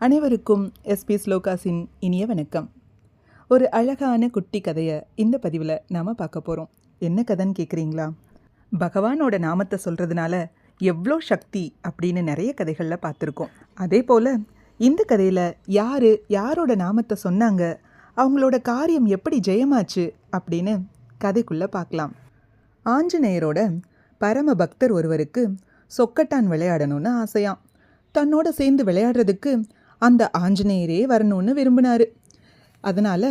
அனைவருக்கும் எஸ்பி ஸ்லோகாஸின் இனிய வணக்கம். ஒரு அழகான குட்டி கதையை இந்த பதிவில் நாம் பார்க்க போகிறோம். என்ன கதைன்னு கேட்குறீங்களா? பகவானோட நாமத்தை சொல்கிறதுனால எவ்வளோ சக்தி அப்படின்னு நிறைய கதைகளில் பார்த்துருக்கோம். அதே போல் இந்த கதையில் யாரோட நாமத்தை சொன்னாங்க, அவங்களோட காரியம் எப்படி ஜெயமாச்சு அப்படின்னு கதைக்குள்ளே பார்க்கலாம். ஆஞ்சநேயரோட பரம பக்தர் ஒருவருக்கு சொக்கட்டான் விளையாடணும்னு ஆசையாம். தன்னோட சேர்ந்து விளையாடுறதுக்கு அந்த ஆஞ்சநேயரே வரணும்னு விரும்பினார். அதனால்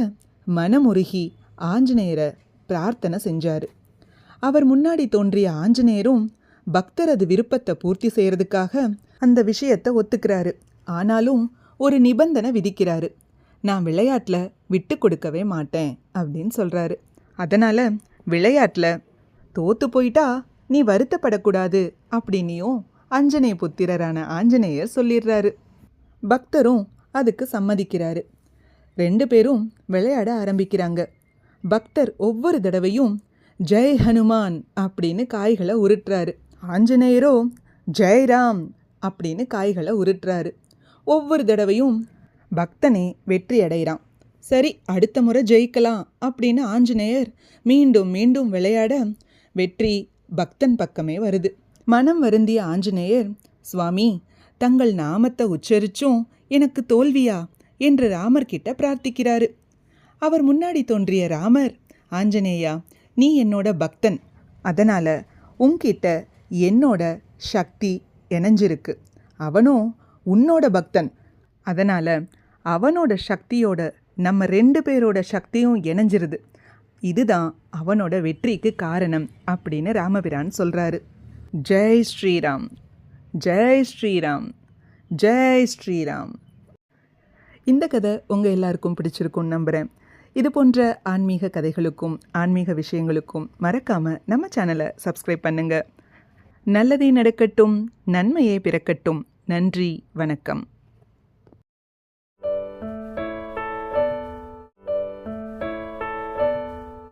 மனமுருகி ஆஞ்சநேயரை பிரார்த்தனை செஞ்சார். அவர் முன்னாடி தோன்றிய ஆஞ்சநேயரும் பக்தரது விருப்பத்தை பூர்த்தி செய்கிறதுக்காக அந்த விஷயத்தை ஒத்துக்கிறாரு. ஆனாலும் ஒரு நிபந்தனை விதிக்கிறாரு. நான் விளையாட்டில் விட்டு கொடுக்கவே மாட்டேன் அப்படின்னு சொல்கிறாரு. அதனால் விளையாட்டில் தோற்று போயிட்டா நீ வருத்தப்படக்கூடாது அப்படின்னியும் அஞ்சனேய புத்திரரான ஆஞ்சநேயர் சொல்லிடுறாரு. பக்தரும் அதுக்கு சம்மதிக்கிறாரு. 2 பேரும் விளையாட ஆரம்பிக்கிறாங்க. பக்தர் ஒவ்வொரு தடவையும் ஜெய் ஹனுமான் அப்படின்னு காய்களை உருட்டுறாரு. ஆஞ்சநேயரோ ஜெய்ராம் அப்படின்னு காய்களை உருட்டுறாரு. ஒவ்வொரு தடவையும் பக்தனே வெற்றி அடைகிறான். சரி, அடுத்த முறை ஜெயிக்கலாம் அப்படின்னு ஆஞ்சநேயர் மீண்டும் மீண்டும் விளையாட வெற்றி பக்தன் பக்கமே வருது. மனம் வருந்திய ஆஞ்சநேயர், சுவாமி, தங்கள் நாமத்தை உச்சரிச்சும் எனக்கு தோல்வியா என்று ராமர் கிட்ட பிரார்த்திக்கிறாரு. அவர் முன்னாடி தோன்றிய ராமர், ஆஞ்சநேயா, நீ என்னோட பக்தன், அதனால் உன்கிட்ட என்னோட சக்தி இணைஞ்சிருக்கு. அவனும் உன்னோட பக்தன், அதனால் அவனோட சக்தியோட நம்ம 2 பேரோட சக்தியும் இணைஞ்சிருது. இதுதான் அவனோட வெற்றிக்கு காரணம் அப்படின்னு ராமபிரான் சொல்கிறாரு. ஜெய் ஸ்ரீராம், ஜெய் ஸ்ரீராம், ஜெய் ஸ்ரீராம். இந்த கதை உங்கள் எல்லாருக்கும் பிடிச்சிருக்கும்னு நம்புகிறேன். இது போன்ற ஆன்மீக கதைகளுக்கும் ஆன்மீக விஷயங்களுக்கும் மறக்காமல் நம்ம சேனலை சப்ஸ்கிரைப் பண்ணுங்கள். நல்லதே நடக்கட்டும், நன்மையே பிறக்கட்டும். நன்றி, வணக்கம்.